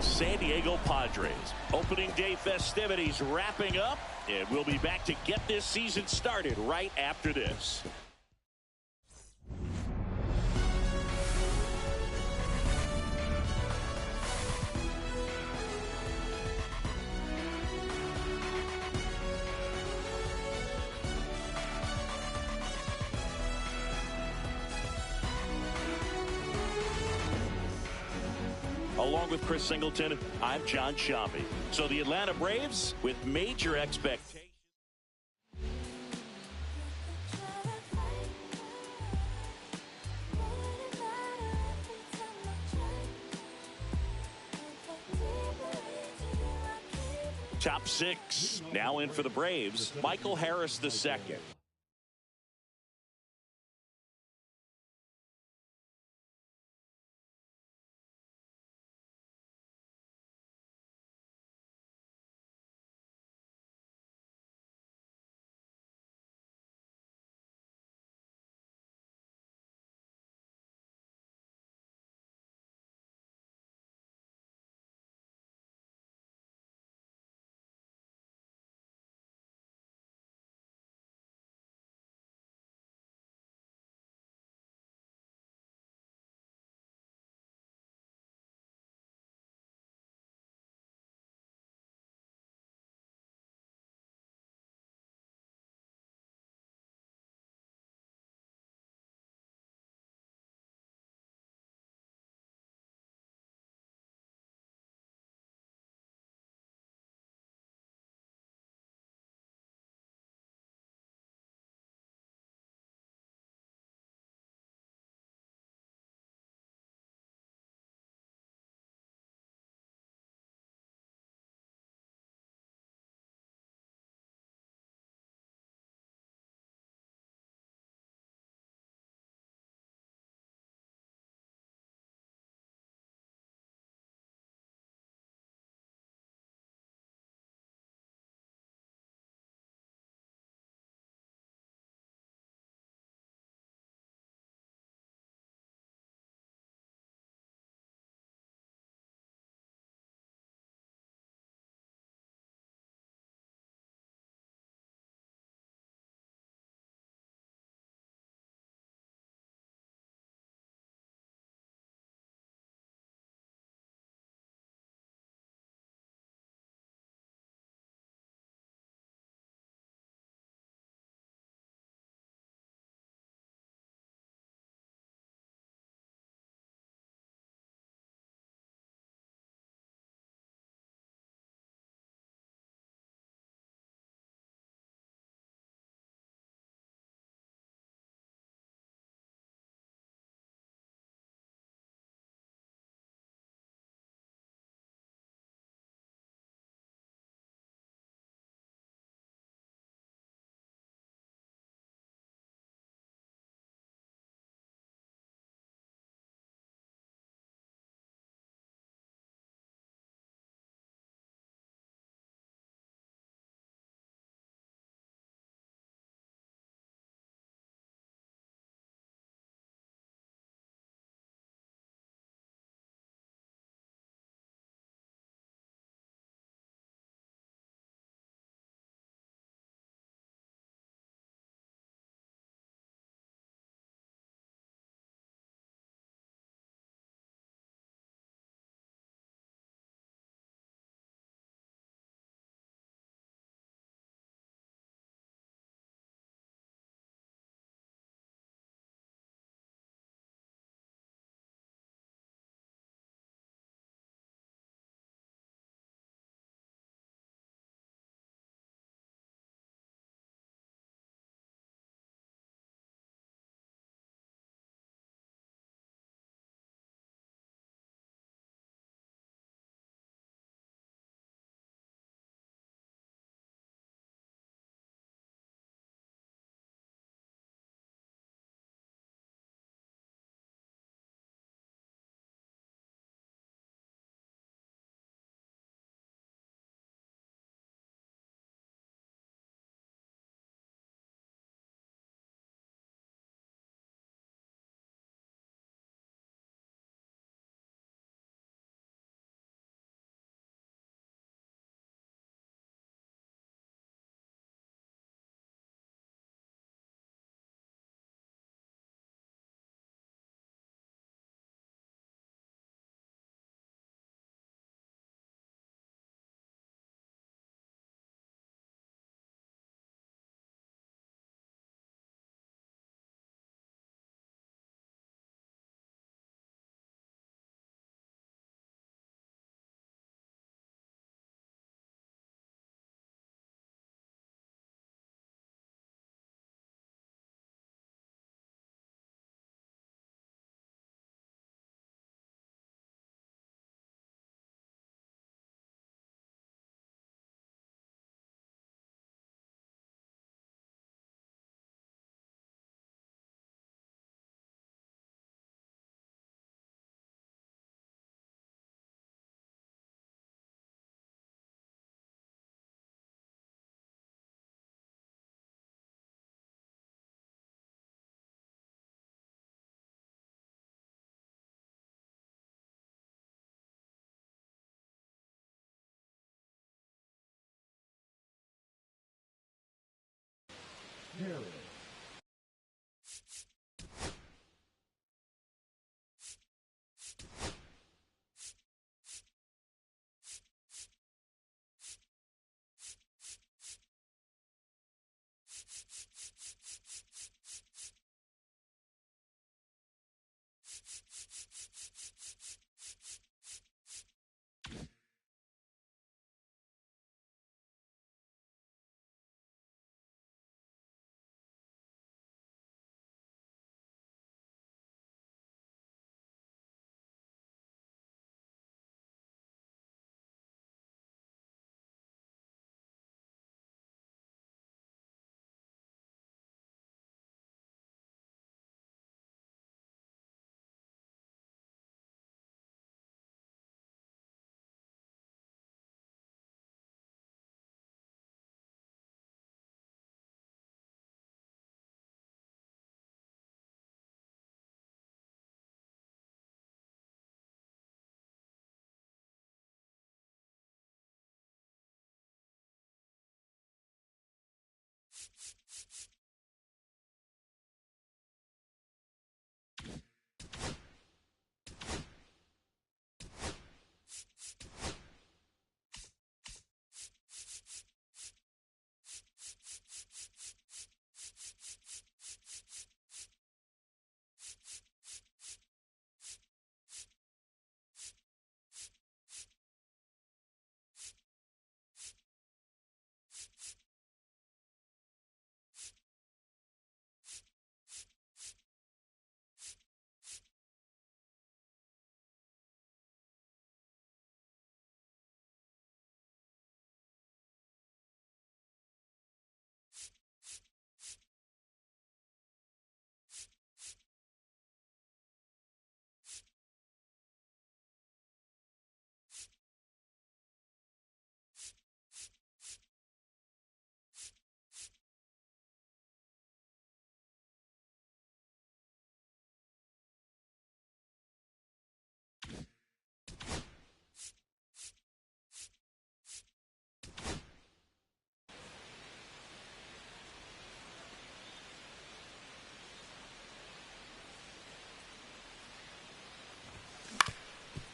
the San Diego Padres. Opening day festivities wrapping up, and we'll be back to get this season started right after this. Along with Chris Singleton, I'm John Shambi. So the Atlanta Braves with major expectations. Top six now in for the Braves. Michael Harris II.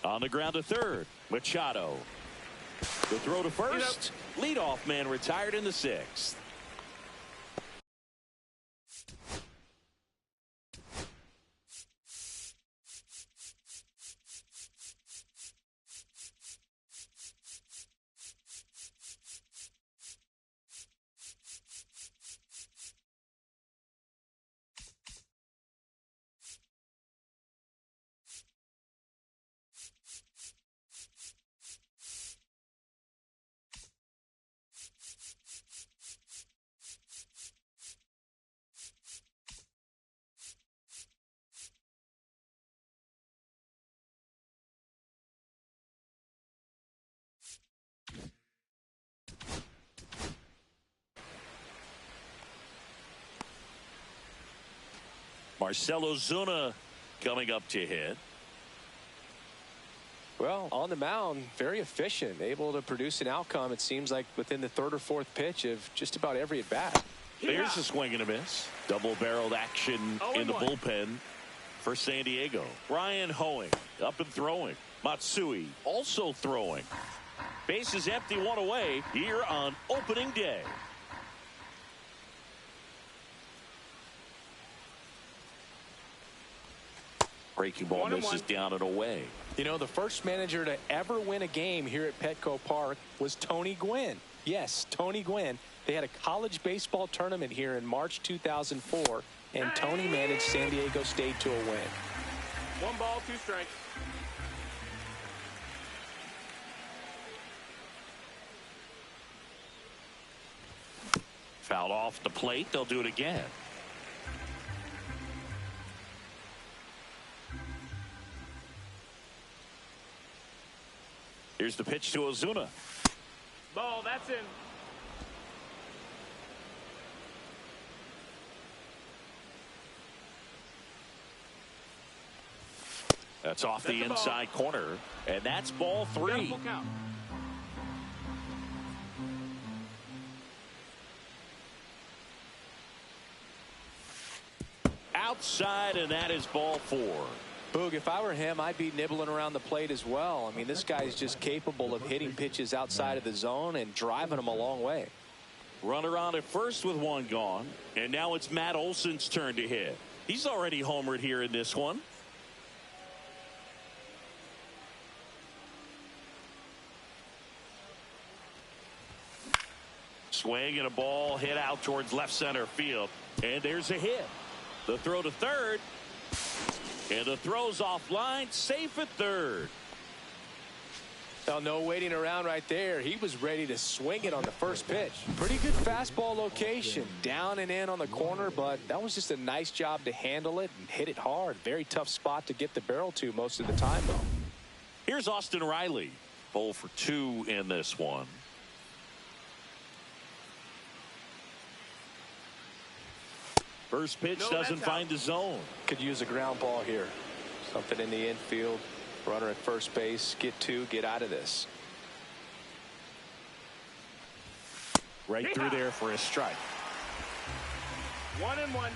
On the ground to third, Machado. The throw to first. Leadoff man retired in the sixth. Marcell Ozuna coming up to hit. Well, on the mound, very efficient, able to produce an outcome, it seems like, within the third or fourth pitch of just about every at-bat. There's a swing and a miss. Double-barreled action in the bullpen for San Diego. Ryan Hoeing up and throwing. Matsui also throwing. Bases empty, one away here on opening day. Breaking ball misses down and away. You know, the first manager to ever win a game here at Petco Park was Tony Gwynn. Yes, Tony Gwynn. They had a college baseball tournament here in March 2004, and Tony managed San Diego State to a win. 1 ball, 2 strikes. Fouled off the plate. They'll do it again. Here's the pitch to Ozuna. Ball, that's in. That's off the inside corner, and that's ball 3. outside, and that is ball 4. Boog, if I were him, I'd be nibbling around the plate as well. I mean, this guy is just capable of hitting pitches outside of the zone and driving them a long way. Runner on at first with one gone, and now it's Matt Olson's turn to hit. He's already homered here in this one. Swing and a ball hit out towards left center field, and there's a hit. The throw to third, and the throw's offline, safe at third. Well, no waiting around right there. He was ready to swing it on the first pitch. Pretty good fastball location, down and in on the corner, but that was just a nice job to handle it and hit it hard. Very tough spot to get the barrel to most of the time, though. Here's Austin Riley. 0 for 2 in this one. First pitch doesn't find the zone. Could use a ground ball here. Something in the infield. Runner at first base. Get 2. Get out of this. Right through there for a strike. 1-1.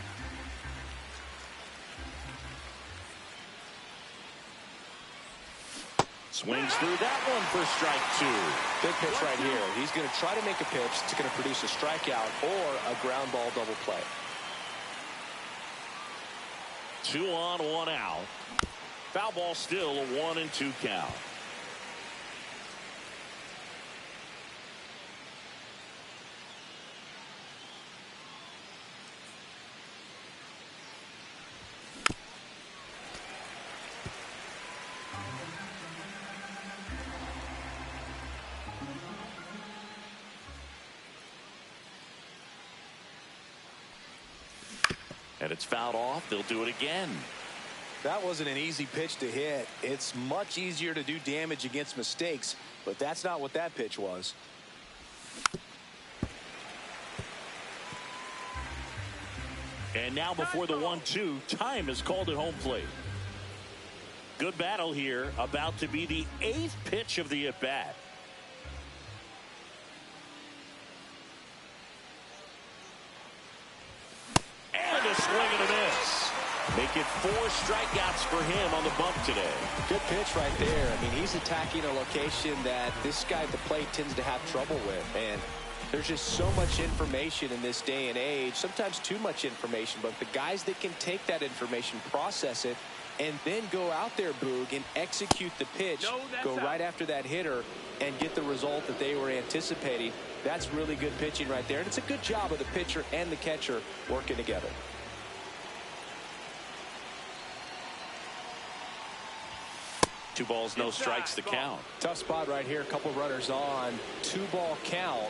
Swings through that one for strike 2. Big pitch right here. He's going to try to make a pitch that's going to produce a strikeout or a ground ball double play. 2 on, 1 out. Foul ball, still a 1-2 count. And it's fouled off. They'll do it again. That wasn't an easy pitch to hit. It's much easier to do damage against mistakes, but that's not what that pitch was. And now before the 1-2, time is called at home plate. Good battle here, about to be the 8th pitch of the at-bat. And a swing and a miss. Make it 4 strikeouts for him on the bump today. Good pitch right there. I mean, he's attacking a location that this guy at the plate tends to have trouble with. And there's just so much information in this day and age, sometimes too much information. But the guys that can take that information, process it, and then go out there, Boog, and execute the pitch, go right after that hitter, and get the result that they were anticipating. That's really good pitching right there. And it's a good job of the pitcher and the catcher working together. Two balls, no strikes to count. Tough spot right here. A couple runners on. 2-ball count.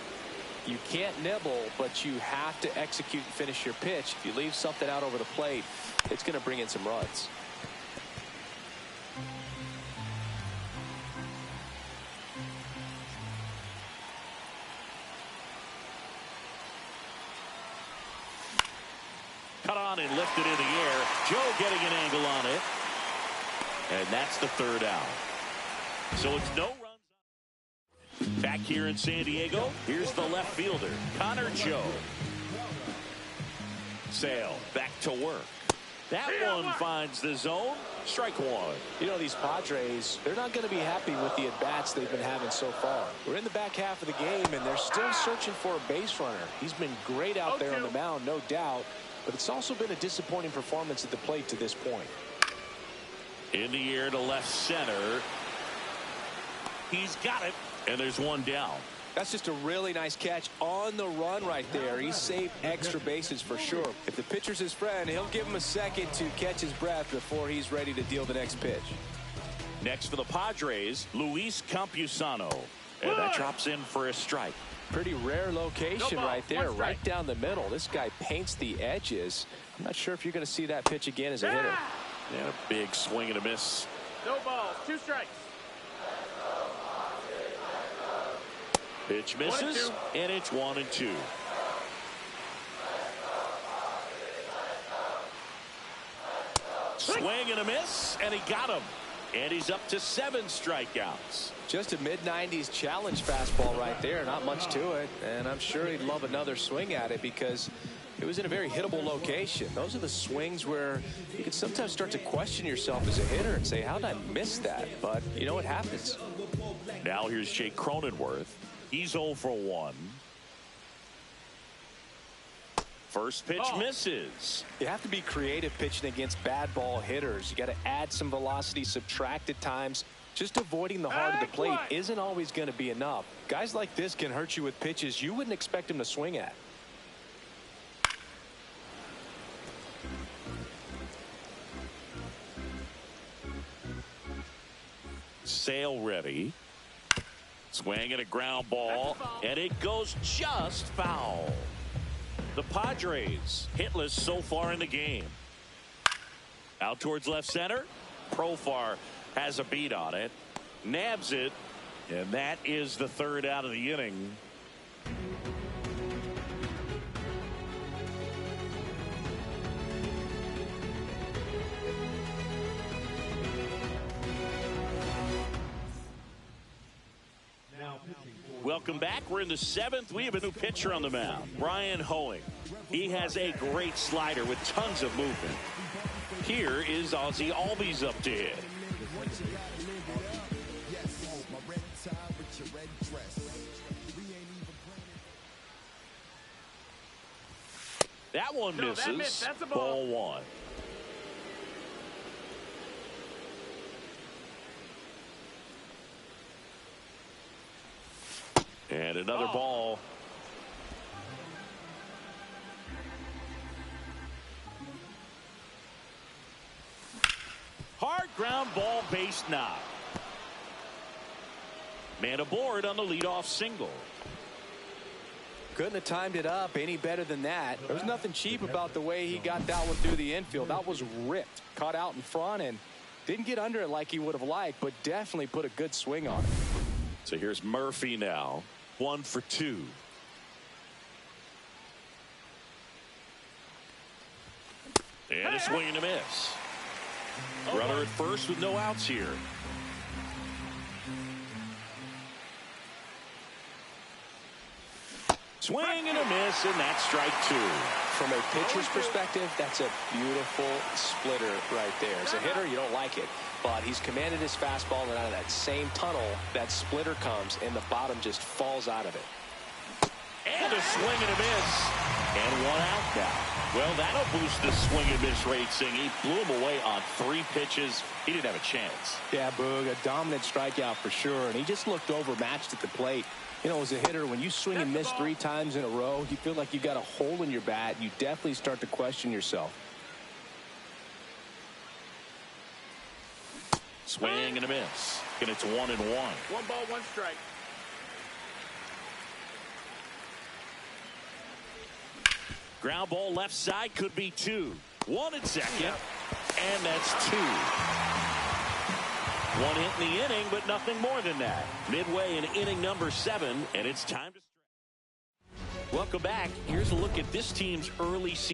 You can't nibble, but you have to execute and finish your pitch. If you leave something out over the plate, it's going to bring in some runs. Cut on and lifted in the air. Joe getting an angle on it. And that's the 3rd out. So it's no runs. Back here in San Diego, here's the left fielder, Connor Joe. Sale back to work. That one finds the zone. Strike 1. You know, these Padres, they're not going to be happy with the at-bats they've been having so far. We're in the back half of the game, and they're still searching for a base runner. He's been great out there on the mound, no doubt, but it's also been a disappointing performance at the plate to this point. In the air to left center. He's got it, and there's one down. That's just a really nice catch on the run right there. He saved extra bases for sure. If the pitcher's his friend, he'll give him a second to catch his breath before he's ready to deal the next pitch. Next for the Padres, Luis Campusano. And that drops in for a strike. Pretty rare location right there, right down the middle. This guy paints the edges. I'm not sure if you're going to see that pitch again as a hitter. And a big swing and a miss. No balls, 2 strikes. Pitch misses, and it's 1-2. Swing and a miss, and he got him. And he's up to 7 strikeouts. Just a mid-90s challenge fastball right there. Not much to it. And I'm sure he'd love another swing at it because It was in a very hittable location. Those are the swings where you can sometimes start to question yourself as a hitter and say, how did I miss that? But, you know, it happens. Now here's Jake Cronenworth. He's 0 for 1. First pitch misses. You have to be creative pitching against bad ball hitters. You got to add some velocity, subtract at times. Just avoiding the heart of the plate isn't always going to be enough. Guys like this can hurt you with pitches you wouldn't expect them to swing at. Sale ready. Swing and a ground ball, and it goes just foul. The Padres hitless so far in the game. Out towards left center. Profar has a beat on it. Nabs it. And that is the third out of the inning. Welcome back. We're in the 7th. We have a new pitcher on the mound, Brian Hoeing. He has a great slider with tons of movement. Here is Ozzie Albies up to hit. That one misses. That's a ball 1. And another ball. Hard ground ball, base knock. Man aboard on the leadoff single. Couldn't have timed it up any better than that. There was nothing cheap about the way he got that one through the infield. That was ripped. Caught out in front and didn't get under it like he would have liked, but definitely put a good swing on it. So here's Murphy now. 1 for 2. And a swing and a miss. Runner at first with no outs here. Swing and a miss, and that's strike 2. From a pitcher's perspective, that's a beautiful splitter right there. As a hitter, you don't like it, but he's commanded his fastball, and out of that same tunnel, that splitter comes, and the bottom just falls out of it. And a swing and a miss. And 1 out now. Well, that'll boost the swing and miss rating. He blew him away on 3 pitches. He didn't have a chance. Yeah, Boog, a dominant strikeout for sure, and he just looked overmatched at the plate. You know, as a hitter, when you swing and miss 3 times in a row, you feel like you got a hole in your bat. You definitely start to question yourself. Swing and a miss. And it's 1-1. 1 ball, 1 strike. Ground ball left side could be 2. 1 at second. And that's 2. 1 hit in the inning, but nothing more than that. Midway in inning number 7, and it's time to stretch. Welcome back. Here's a look at this team's early season.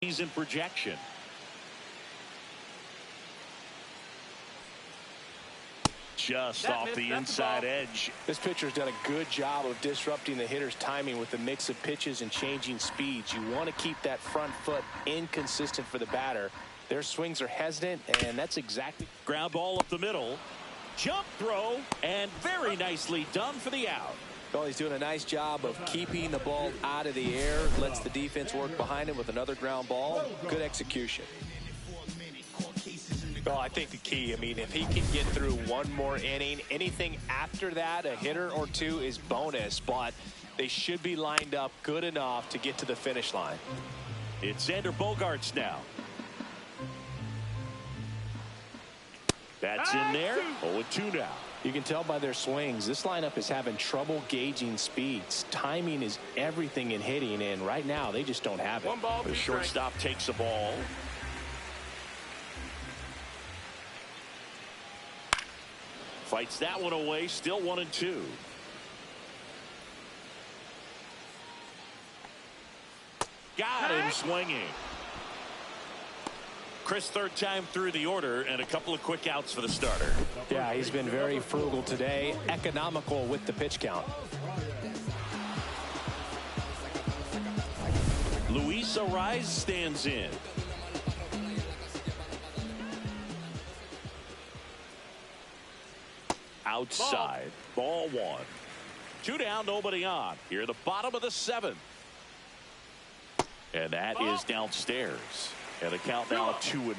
He's in projection. Just off the inside edge. This pitcher's done a good job of disrupting the hitter's timing with the mix of pitches and changing speeds. You want to keep that front foot inconsistent for the batter. Their swings are hesitant, and that's exactly. Ground ball up the middle. Jump throw, and very nicely done for the out. Well, he's doing a nice job of keeping the ball out of the air. Lets the defense work behind him with another ground ball. Good execution. Well, I think the key, I mean, if he can get through one more inning, anything after that, a hitter or two is bonus, but they should be lined up good enough to get to the finish line. It's Xander Bogaerts now. That's in there. 0-2 now. You can tell by their swings, this lineup is having trouble gauging speeds. Timing is everything in hitting, and right now they just don't have it. One ball, The shortstop takes the ball. Fights that one away. Still 1-2. Got him swinging. Chris, third time through the order, and a couple of quick outs for the starter. Yeah, he's been very frugal today, economical with the pitch count. Luis Ariz stands in. Outside. Ball one. 2 down, nobody on. Here at the bottom of the 7th. And that is downstairs. And the count now 2-0.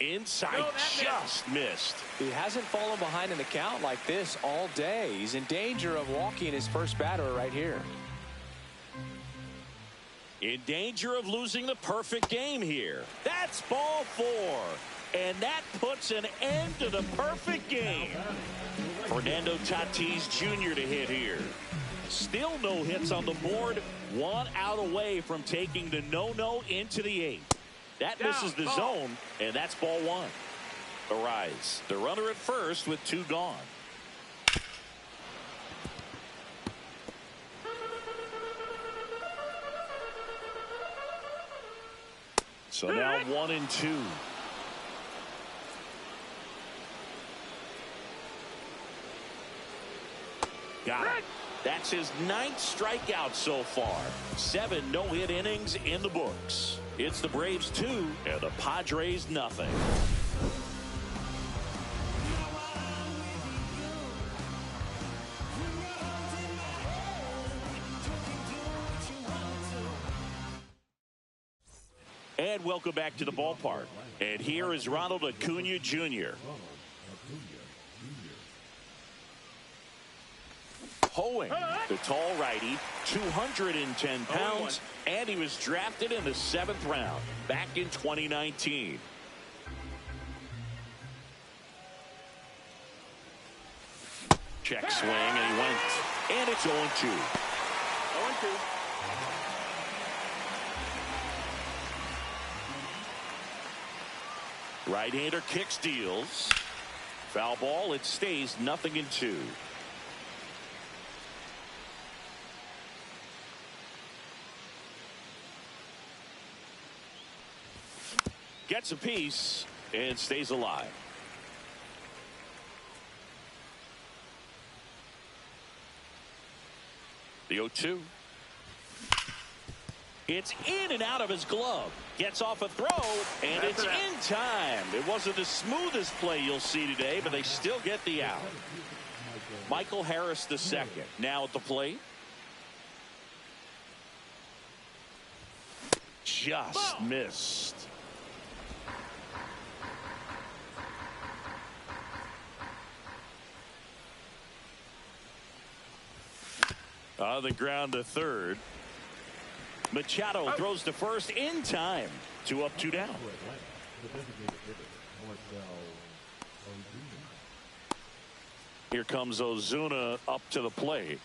Inside, just missed. He hasn't fallen behind in the count like this all day. He's in danger of walking his first batter right here. In danger of losing the perfect game here. That's ball 4. And that puts an end to the perfect game. Fernando Tatis Jr. to hit here. Still no hits on the board. 1 out away from taking the no-no into the 8th. That misses the zone, and that's ball 1. Ariz, the runner at first with 2 gone. So now 1-2. Got it. That's his 9th strikeout so far. 7 no-hit innings in the books. It's the Braves 2 and the Padres nothing. And welcome back to the ballpark. And here is Ronald Acuna Jr. Hoeing, the tall righty, 210 pounds, and he was drafted in the 7th round back in 2019. Check swing, and he went, and it's 0-2. 0-2. Right-hander kicks, deals. Foul ball, it stays 0-2. Gets a piece and stays alive. The 0-2. It's in and out of his glove. Gets off a throw, and it's in time. It wasn't the smoothest play you'll see today, but they still get the out. Michael Harris II now at the plate. Just missed. On the ground to third. Machado throws to first in time. 2 up, 2 down. Here comes Ozuna up to the plate.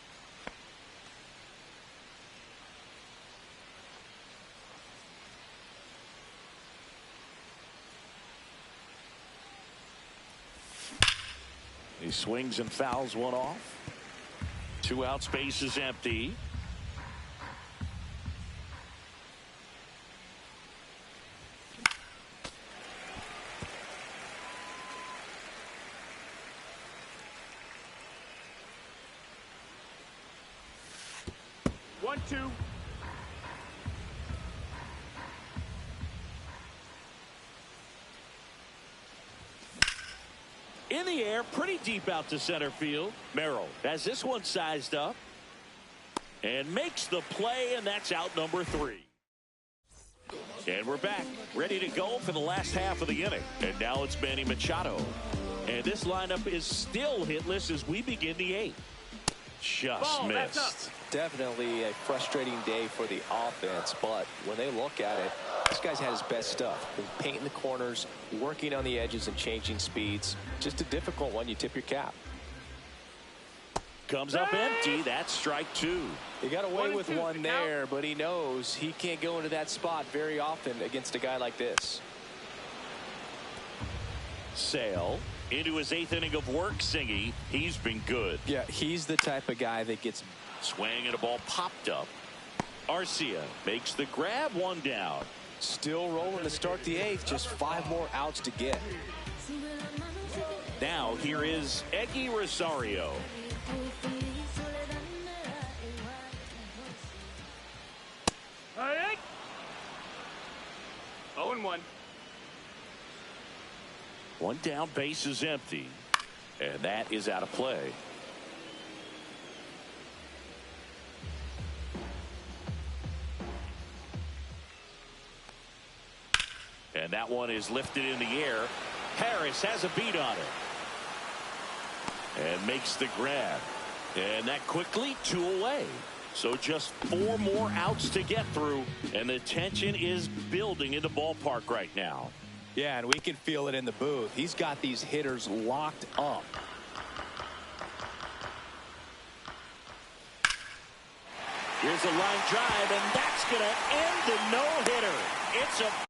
He swings and fouls one off. 2 outs, base is empty. 1-2. In the air, pretty deep out to center field. Merrill has this one sized up and makes the play, and that's out number 3. And we're back, ready to go for the last half of the inning. And now it's Manny Machado. And this lineup is still hitless as we begin the 8th. Just missed. Definitely a frustrating day for the offense, but when they look at it, this guy's had his best stuff. Painting the corners, working on the edges, and changing speeds. Just a difficult one. You tip your cap. Comes up empty. That's strike 2. He got away with one there, but he knows he can't go into that spot very often against a guy like this. Sale into his 8th inning of work. Singy, he's been good. Yeah, he's the type of guy that gets swing, and a ball popped up. Arcia makes the grab. 1 down. Still rolling to start the 8th. Just 5 more outs to get. Now here is Eggy Rosario. All right. 0-1. 1 down, base is empty, and that is out of play. And that one is lifted in the air. Harris has a beat on it and makes the grab, and that quickly 2 away. So just 4 more outs to get through, and the tension is building in the ballpark right now. Yeah, and we can feel it in the booth. He's got these hitters locked up. Here's a line drive, and that's going to end the no-hitter. It's a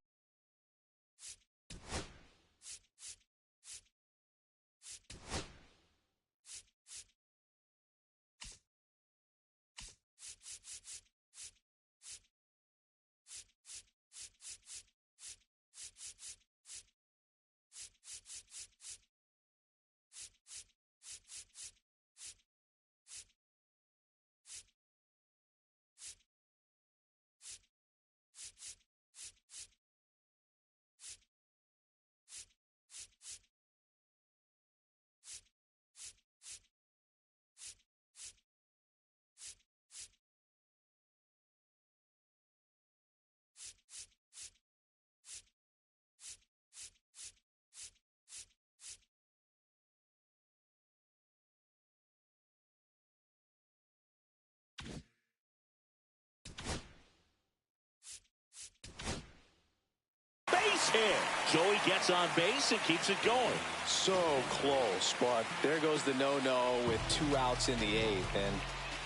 hit. Joey gets on base and keeps it going. So close, but there goes the no-no with 2 outs in the 8th, and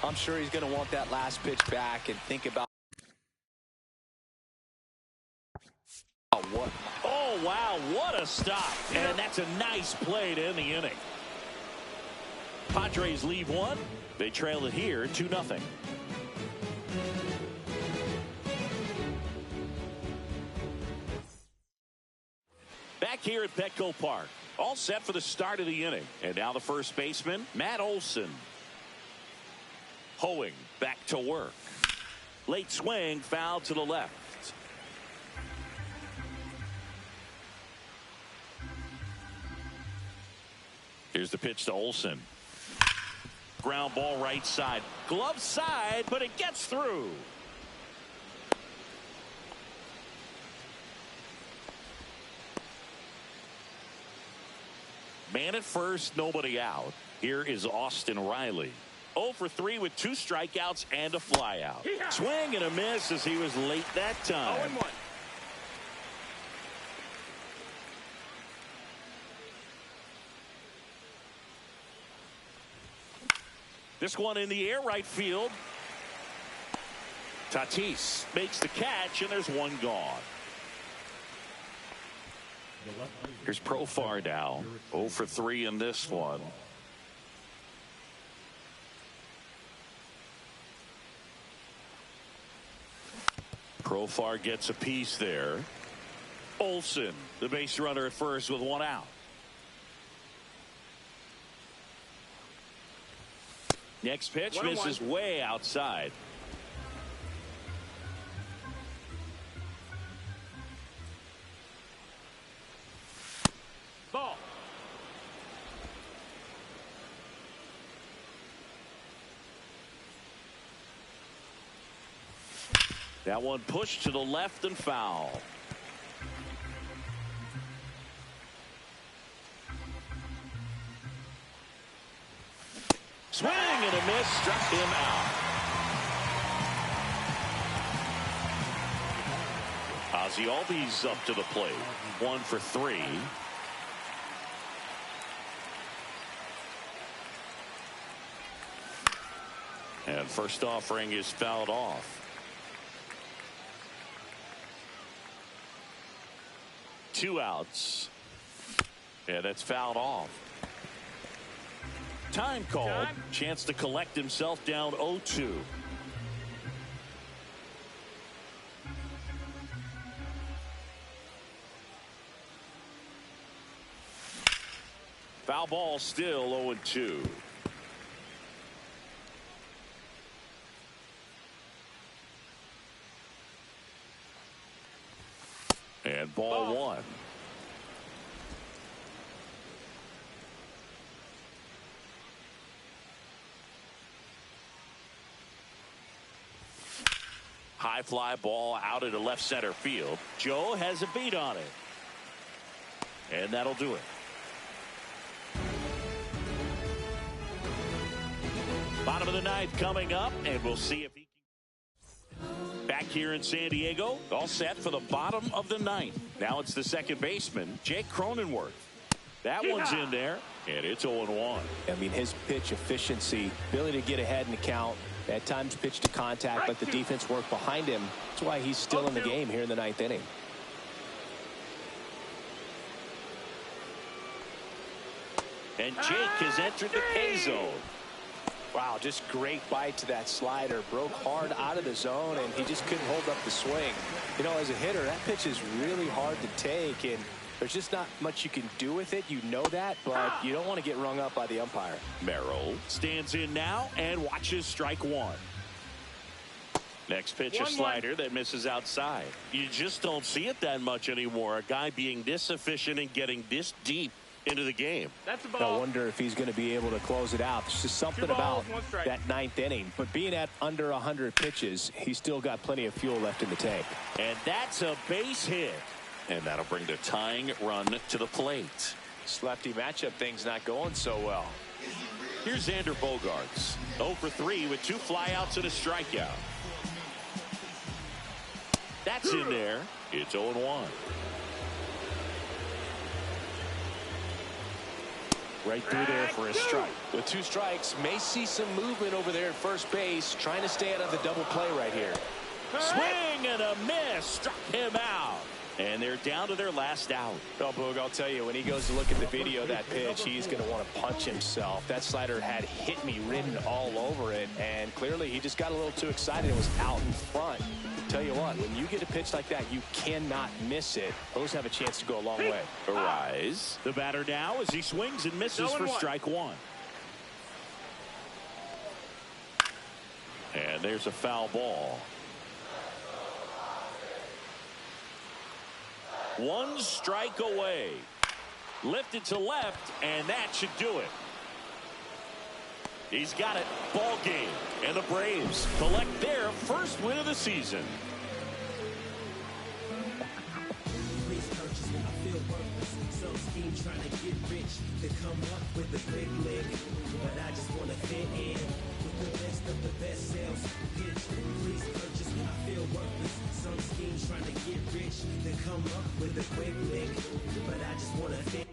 I'm sure he's going to want that last pitch back and think about what. Oh, wow, what a stop. And that's a nice play to end the inning. Padres leave 1. They trail it here 2-0. Back here at Petco Park, all set for the start of the inning. And now the first baseman, Matt Olson. Hoeing back to work. Late swing, foul to the left. Here's the pitch to Olson. Ground ball right side. Glove side, but it gets through. Man at first, nobody out. Here is Austin Riley. 0 for 3 with 2 strikeouts and a flyout. Yeah. Swing and a miss as he was late that time. 0-1. This one in the air, right field. Tatis makes the catch, and there's 1 gone. Here's Profar now. 0 for 3 in this one. Profar gets a piece there. Olson, the base runner at first with 1 out. Next pitch 1-1. misses way outside. That one pushed to the left and foul. Swing and a miss, struck him out. Ozzie Albies up to the plate. 1 for 3. And first offering is fouled off. 2 outs. And that's fouled off. Time called. Chance to collect himself down 0-2. Foul ball, still 0-2. And ball 1. High fly ball out into left center field. Joe has a beat on it. And that'll do it. Bottom of the ninth coming up, and we'll see if he can. Back here in San Diego, all set for the bottom of the ninth. Now it's the second baseman, Jake Cronenworth. That one's in there, and it's 0-1. I mean, his pitch efficiency, ability to get ahead in the count, at times pitch to contact, but the defense worked behind him. That's why he's still in the game here in the ninth inning. And Jake has entered the K zone. Wow, just great bite to that slider. Broke hard out of the zone, and he just couldn't hold up the swing. You know, as a hitter, that pitch is really hard to take, and there's just not much you can do with it. You know that, but you don't want to get rung up by the umpire. Merrill stands in now and watches strike 1. Next pitch, a slider that misses outside. You just don't see it that much anymore. A guy being this efficient and getting this deep into the game. That's a ball. I wonder if he's going to be able to close it out. There's just something about that ninth inning. But being at under 100 pitches, he's still got plenty of fuel left in the tank. And that's a base hit. And that'll bring the tying run to the plate. This lefty matchup thing's not going so well. Here's Xander Bogaerts. 0 for 3 with 2 flyouts and a strikeout. That's in there. It's 0-1. Right through there for a strike. With 2 strikes, may see some movement over there at first base, trying to stay out of the double play right here. Swing and a miss. Struck him out. And they're down to their last out. Well, Boog, I'll tell you, when he goes to look at the video of that pitch, he's going to want to punch himself. That slider had hit me written all over it, and clearly he just got a little too excited and was out in front. Tell you what, when you get a pitch like that, you cannot miss it. Those have a chance to go a long way. Arise. The batter now as he swings and misses for strike 1. And there's a foul ball. 1 strike away. Lifted to left, and that should do it. He's got it. Ball game. And the Braves collect their first win of the season. Trying to get rich, to come up with a quick lick, but I just want to fit in with the best of the best sales pitch. Please purchase when I feel worthless. Some scheme trying to get rich, to come up with a quick lick, but I just want to fit.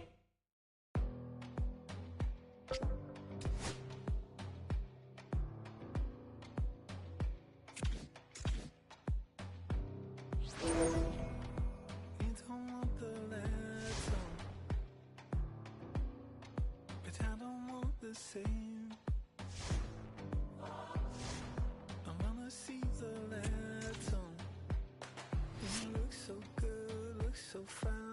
Same. I'm gonna see the letter. You look so good, look so fine.